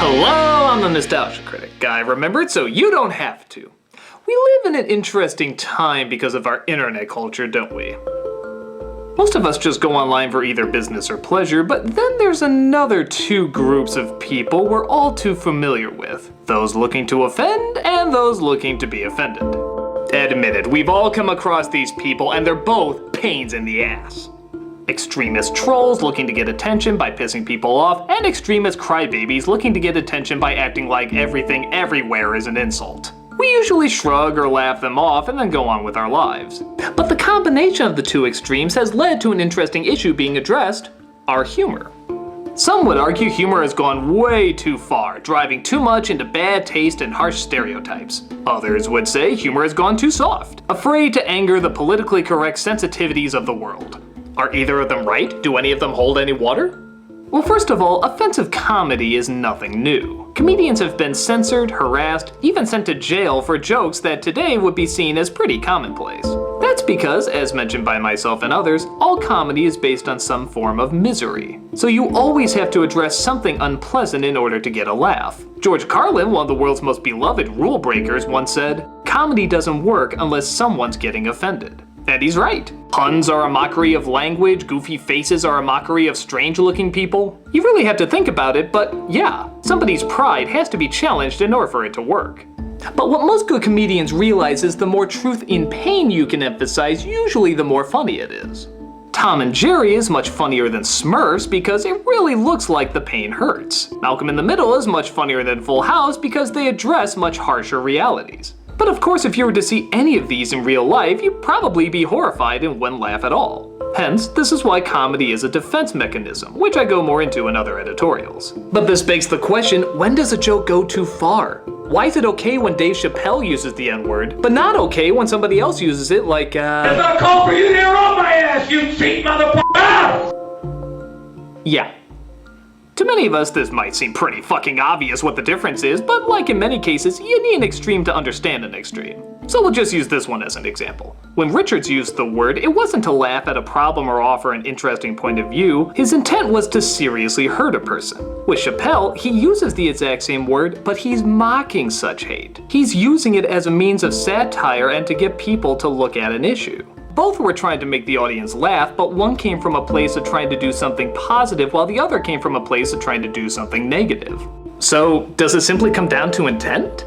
Hello, I'm the Nostalgia Critic. I remembered so you don't have to. We live in an interesting time because of our internet culture, don't we? Most of us just go online for either business or pleasure, but then there's another two groups of people we're all too familiar with. Those looking to offend and those looking to be offended. Admit it, we've all come across these people and they're both pains in the ass. Extremist trolls looking to get attention by pissing people off, and extremist crybabies looking to get attention by acting like everything everywhere is an insult. We usually shrug or laugh them off and then go on with our lives. But the combination of the two extremes has led to an interesting issue being addressed: our humor. Some would argue humor has gone way too far, driving too much into bad taste and harsh stereotypes. Others would say humor has gone too soft, afraid to anger the politically correct sensitivities of the world. Are either of them right? Do any of them hold any water? Well, first of all, offensive comedy is nothing new. Comedians have been censored, harassed, even sent to jail for jokes that today would be seen as pretty commonplace. That's because, as mentioned by myself and others, all comedy is based on some form of misery. So you always have to address something unpleasant in order to get a laugh. George Carlin, one of the world's most beloved rule breakers, once said, "Comedy doesn't work unless someone's getting offended." And he's right. Puns are a mockery of language, goofy faces are a mockery of strange-looking people. You really have to think about it, but yeah, somebody's pride has to be challenged in order for it to work. But what most good comedians realize is the more truth in pain you can emphasize, usually the more funny it is. Tom and Jerry is much funnier than Smurfs because it really looks like the pain hurts. Malcolm in the Middle is much funnier than Full House because they address much harsher realities. But of course, if you were to see any of these in real life, you'd probably be horrified and wouldn't laugh at all. Hence, this is why comedy is a defense mechanism, which I go more into in other editorials. But this begs the question, when does a joke go too far? Why is it okay when Dave Chappelle uses the N-word, but not okay when somebody else uses it like, It's not called for you to hear on my ass, you cheat motherfucker! Yeah. To many of us, this might seem pretty fucking obvious what the difference is, but like in many cases, you need an extreme to understand an extreme. So we'll just use this one as an example. When Richards used the word, it wasn't to laugh at a problem or offer an interesting point of view. His intent was to seriously hurt a person. With Chappelle, he uses the exact same word, but he's mocking such hate. He's using it as a means of satire and to get people to look at an issue. Both were trying to make the audience laugh, but one came from a place of trying to do something positive while the other came from a place of trying to do something negative. So, does it simply come down to intent?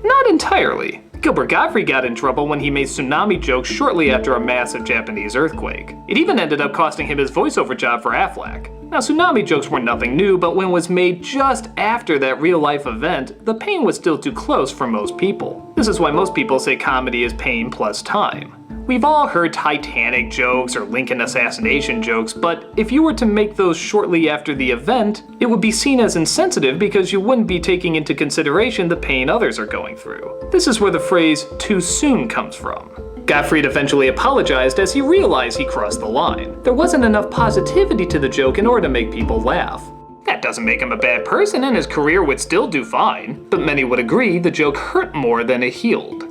Not entirely. Gilbert Gottfried got in trouble when he made tsunami jokes shortly after a massive Japanese earthquake. It even ended up costing him his voiceover job for Aflac. Now, tsunami jokes were nothing new, but when it was made just after that real-life event, the pain was still too close for most people. This is why most people say comedy is pain plus time. We've all heard Titanic jokes or Lincoln assassination jokes, but if you were to make those shortly after the event, it would be seen as insensitive because you wouldn't be taking into consideration the pain others are going through. This is where the phrase "too soon" comes from. Gottfried eventually apologized as he realized he crossed the line. There wasn't enough positivity to the joke in order to make people laugh. That doesn't make him a bad person and his career would still do fine, but many would agree the joke hurt more than it healed.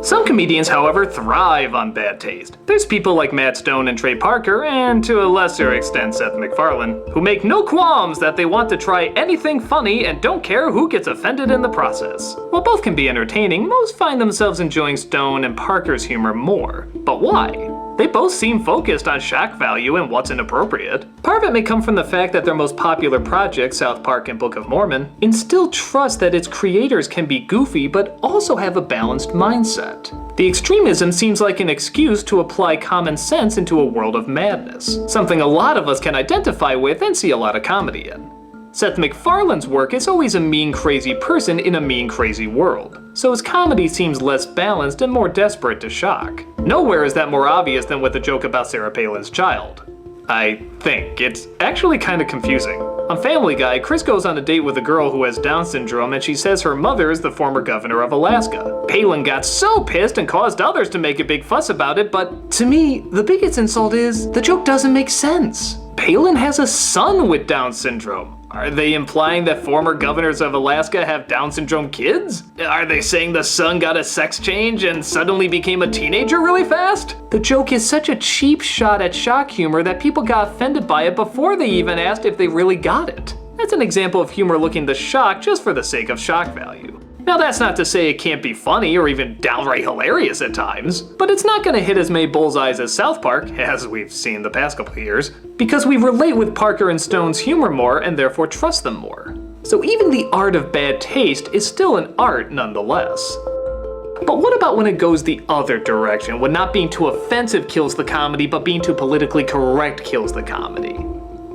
Some comedians, however, thrive on bad taste. There's people like Matt Stone and Trey Parker, and to a lesser extent Seth MacFarlane, who make no qualms that they want to try anything funny and don't care who gets offended in the process. While both can be entertaining, most find themselves enjoying Stone and Parker's humor more. But why? They both seem focused on shock value and what's inappropriate. Part of it may come from the fact that their most popular projects, South Park and Book of Mormon, instill trust that its creators can be goofy but also have a balanced mindset. The extremism seems like an excuse to apply common sense into a world of madness, something a lot of us can identify with and see a lot of comedy in. Seth MacFarlane's work is always a mean, crazy person in a mean, crazy world, so his comedy seems less balanced and more desperate to shock. Nowhere is that more obvious than with a joke about Sarah Palin's child. I think. It's actually kind of confusing. On Family Guy, Chris goes on a date with a girl who has Down syndrome and she says her mother is the former governor of Alaska. Palin got so pissed and caused others to make a big fuss about it, but to me, the biggest insult is the joke doesn't make sense. Palin has a son with Down syndrome. Are they implying that former governors of Alaska have Down syndrome kids? Are they saying the son got a sex change and suddenly became a teenager really fast? The joke is such a cheap shot at shock humor that people got offended by it before they even asked if they really got it. That's an example of humor looking to shock just for the sake of shock value. Now that's not to say it can't be funny or even downright hilarious at times, but it's not gonna hit as many bullseyes as South Park, as we've seen the past couple of years, because we relate with Parker and Stone's humor more and therefore trust them more. So even the art of bad taste is still an art nonetheless. But what about when it goes the other direction, when not being too offensive kills the comedy, but being too politically correct kills the comedy?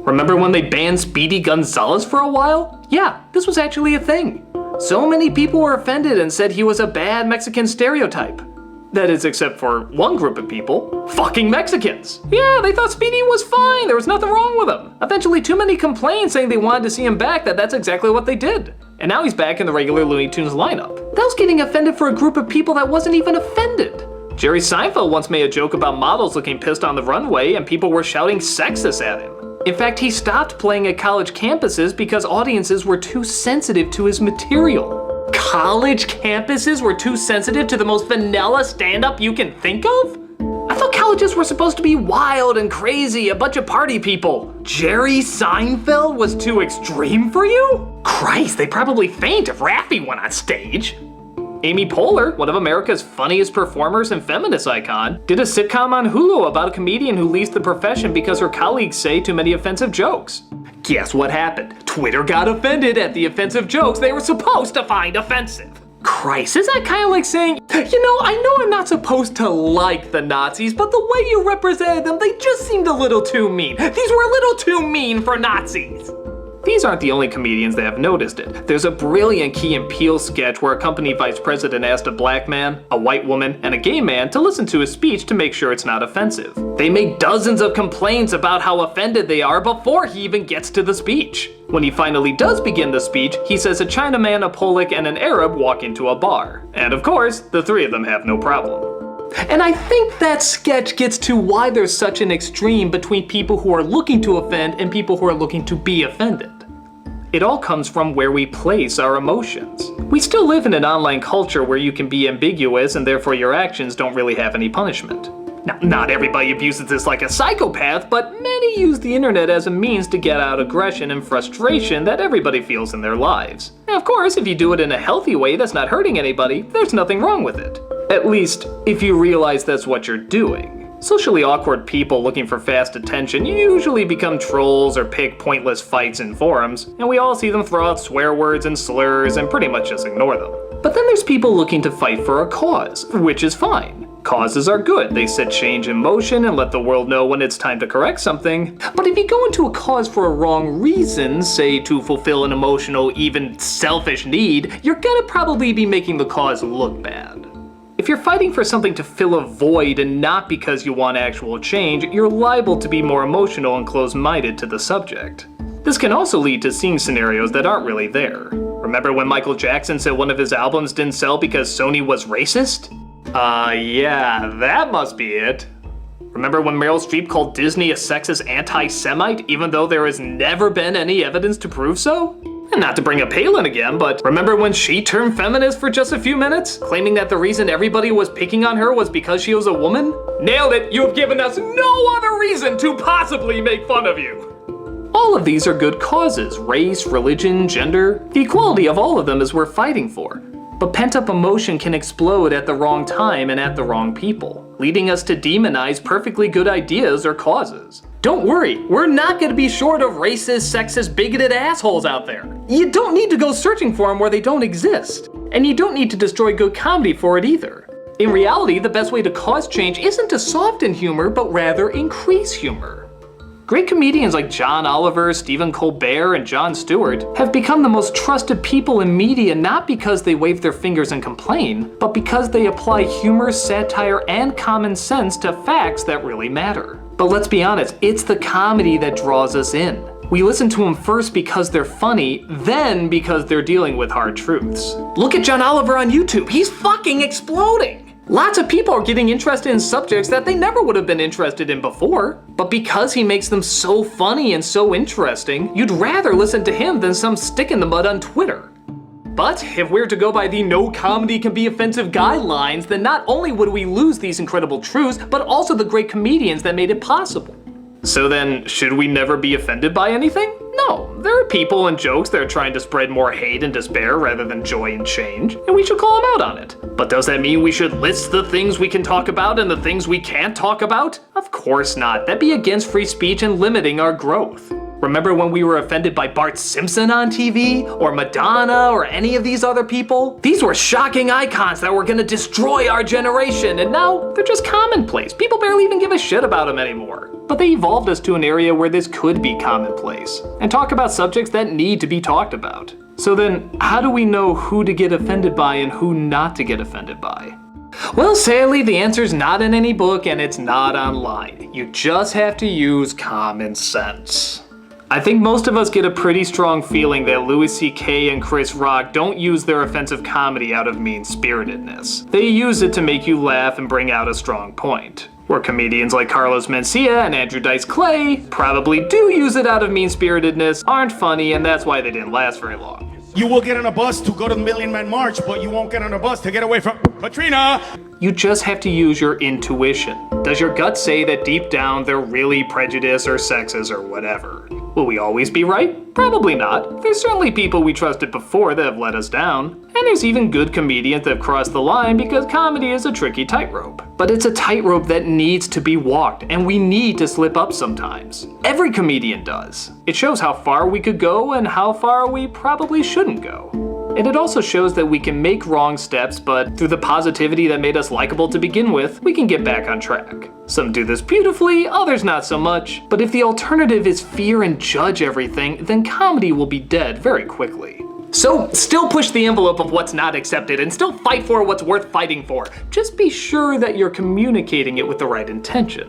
Remember when they banned Speedy Gonzalez for a while? Yeah, this was actually a thing. So many people were offended and said he was a bad Mexican stereotype. That is, except for one group of people, fucking Mexicans. Yeah, they thought Speedy was fine, there was nothing wrong with him. Eventually too many complained saying they wanted to see him back, that's exactly what they did. And now he's back in the regular Looney Tunes lineup. That was getting offended for a group of people that wasn't even offended. Jerry Seinfeld once made a joke about models looking pissed on the runway and people were shouting sexist at him. In fact, he stopped playing at college campuses because audiences were too sensitive to his material. College campuses were too sensitive to the most vanilla stand-up you can think of? I thought colleges were supposed to be wild and crazy, a bunch of party people. Jerry Seinfeld was too extreme for you? Christ, they'd probably faint if Raffi went on stage. Amy Poehler, one of America's funniest performers and feminist icon, did a sitcom on Hulu about a comedian who leaves the profession because her colleagues say too many offensive jokes. Guess what happened? Twitter got offended at the offensive jokes they were supposed to find offensive. Christ, is that kind of like saying, I know I'm not supposed to like the Nazis, but the way you represented them, they just seemed a little too mean. These were a little too mean for Nazis. These aren't the only comedians that have noticed it. There's a brilliant Key and Peele sketch where a company vice president asked a black man, a white woman, and a gay man to listen to his speech to make sure it's not offensive. They make dozens of complaints about how offended they are before he even gets to the speech. When he finally does begin the speech, he says a Chinaman, a Polak, and an Arab walk into a bar. And of course, the three of them have no problem. And I think that sketch gets to why there's such an extreme between people who are looking to offend and people who are looking to be offended. It all comes from where we place our emotions. We still live in an online culture where you can be ambiguous and therefore your actions don't really have any punishment. Now, not everybody abuses this like a psychopath, but many use the internet as a means to get out aggression and frustration that everybody feels in their lives. Now, of course, if you do it in a healthy way that's not hurting anybody, there's nothing wrong with it. At least, if you realize that's what you're doing. Socially awkward people looking for fast attention usually become trolls or pick pointless fights in forums, and we all see them throw out swear words and slurs and pretty much just ignore them. But then there's people looking to fight for a cause, which is fine. Causes are good, they set change in motion and let the world know when it's time to correct something. But if you go into a cause for a wrong reason, say to fulfill an emotional, even selfish need, you're gonna probably be making the cause look bad. If you're fighting for something to fill a void and not because you want actual change, you're liable to be more emotional and closed-minded to the subject. This can also lead to seeing scenarios that aren't really there. Remember when Michael Jackson said one of his albums didn't sell because Sony was racist? Yeah, that must be it. Remember when Meryl Streep called Disney a sexist anti-Semite even though there has never been any evidence to prove so? And not to bring up Palin again, but remember when she turned feminist for just a few minutes, claiming that the reason everybody was picking on her was because she was a woman? Nailed it, you've given us no other reason to possibly make fun of you. All of these are good causes, race, religion, gender. The equality of all of them is worth fighting for. But pent-up emotion can explode at the wrong time and at the wrong people, leading us to demonize perfectly good ideas or causes. Don't worry, we're not gonna be short of racist, sexist, bigoted assholes out there. You don't need to go searching for them where they don't exist. And you don't need to destroy good comedy for it either. In reality, the best way to cause change isn't to soften humor, but rather increase humor. Great comedians like John Oliver, Stephen Colbert, and Jon Stewart have become the most trusted people in media not because they wave their fingers and complain, but because they apply humor, satire, and common sense to facts that really matter. But let's be honest, it's the comedy that draws us in. We listen to them first because they're funny, then because they're dealing with hard truths. Look at John Oliver on YouTube, he's fucking exploding! Lots of people are getting interested in subjects that they never would have been interested in before. But because he makes them so funny and so interesting, you'd rather listen to him than some stick in the mud on Twitter. But if we're to go by the no comedy can be offensive guidelines, then not only would we lose these incredible truths, but also the great comedians that made it possible. So then, should we never be offended by anything? No, there are are people and jokes that are trying to spread more hate and despair rather than joy and change, and we should call them out on it. But does that mean we should list the things we can talk about and the things we can't talk about? Of course not. That'd be against free speech and limiting our growth. Remember when we were offended by Bart Simpson on TV? Or Madonna? Or any of these other people? These were shocking icons that were gonna destroy our generation, and now they're just commonplace. People barely even give a shit about them anymore. But they evolved us to an area where this could be commonplace, and talk about subjects that need to be talked about. So then, how do we know who to get offended by and who not to get offended by? Well, sadly, the answer's not in any book and it's not online. You just have to use common sense. I think most of us get a pretty strong feeling that Louis C.K. and Chris Rock don't use their offensive comedy out of mean-spiritedness. They use it to make you laugh and bring out a strong point. Where comedians like Carlos Mencia and Andrew Dice Clay probably do use it out of mean-spiritedness, aren't funny, and that's why they didn't last very long. You will get on a bus to go to the Million Man March, but you won't get on a bus to get away from Katrina. You just have to use your intuition. Does your gut say that deep down they're really prejudiced or sexist or whatever? Will we always be right? Probably not. There's certainly people we trusted before that have let us down. And there's even good comedians that have crossed the line because comedy is a tricky tightrope. But it's a tightrope that needs to be walked, and we need to slip up sometimes. Every comedian does. It shows how far we could go and how far we probably shouldn't go. And it also shows that we can make wrong steps, but through the positivity that made us likable to begin with, we can get back on track. Some do this beautifully, others not so much. But if the alternative is fear and judge everything, then comedy will be dead very quickly. So still push the envelope of what's not accepted and still fight for what's worth fighting for. Just be sure that you're communicating it with the right intention.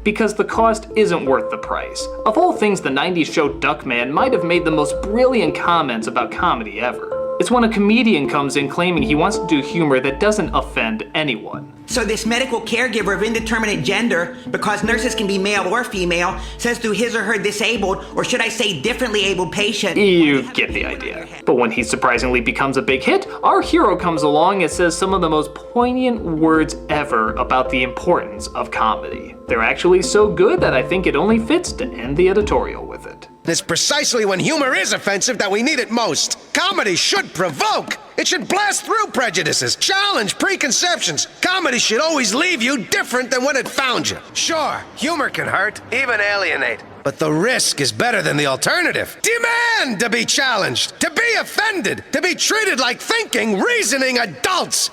Because the cost isn't worth the price. Of all things, the 90s show Duckman might have made the most brilliant comments about comedy ever. It's when a comedian comes in claiming he wants to do humor that doesn't offend anyone. So this medical caregiver of indeterminate gender, because nurses can be male or female, says to his or her disabled, or should I say differently abled patient. You get the idea. But when he surprisingly becomes a big hit, our hero comes along and says some of the most poignant words ever about the importance of comedy. They're actually so good that I think it only fits to end the editorial with it. It's precisely when humor is offensive that we need it most. Comedy should provoke. It should blast through prejudices, challenge preconceptions. Comedy should always leave you different than when it found you. Sure, humor can hurt, even alienate. But the risk is better than the alternative. Demand to be challenged, to be offended, to be treated like thinking, reasoning adults.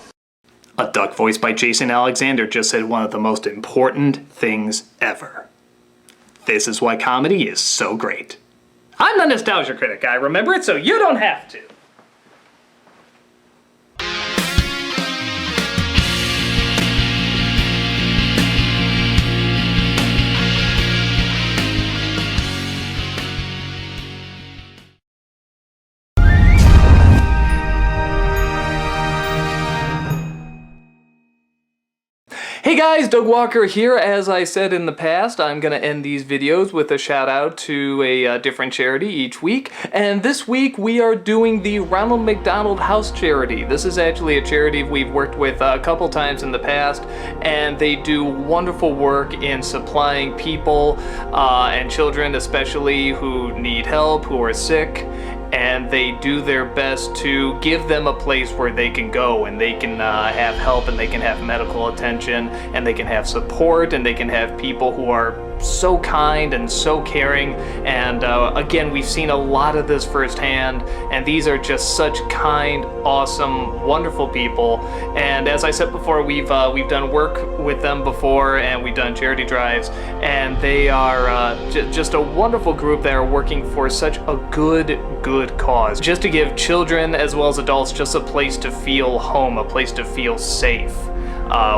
A duck voiced by Jason Alexander just said one of the most important things ever. This is why comedy is so great. I'm the nostalgia critic guy, remember it, so you don't have to. Hey guys, Doug Walker here. As I said in the past, I'm going to end these videos with a shout out to a different charity each week. And this week we are doing the Ronald McDonald House Charity. This is actually a charity we've worked with a couple times in the past, and they do wonderful work in supplying people and children especially who need help, who are sick. And they do their best to give them a place where they can go and they can have help and they can have medical attention and they can have support and they can have people who are so kind and so caring. And again, we've seen a lot of this firsthand, and these are just such kind, awesome, wonderful people. And as I said before, we've done work with them before, and we've done charity drives, and they are just a wonderful group that are working for such a good cause, just to give children as well as adults just a place to feel home, a place to feel safe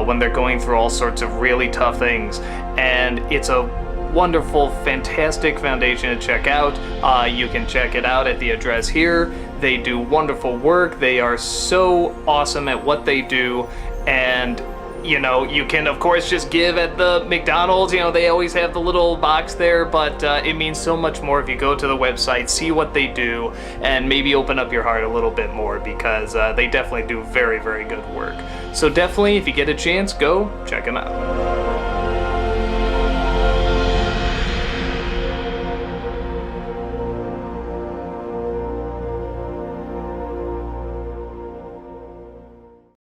when they're going through all sorts of really tough things. And it's a wonderful, fantastic foundation to check out. You can check it out at the address here. They do wonderful work. They are so awesome at what they do. And you know, you can of course just give at the McDonald's, you know, they always have the little box there, but it means so much more if you go to the website, see what they do, and maybe open up your heart a little bit more, because they definitely do very, very good work. So definitely, if you get a chance, go check them out.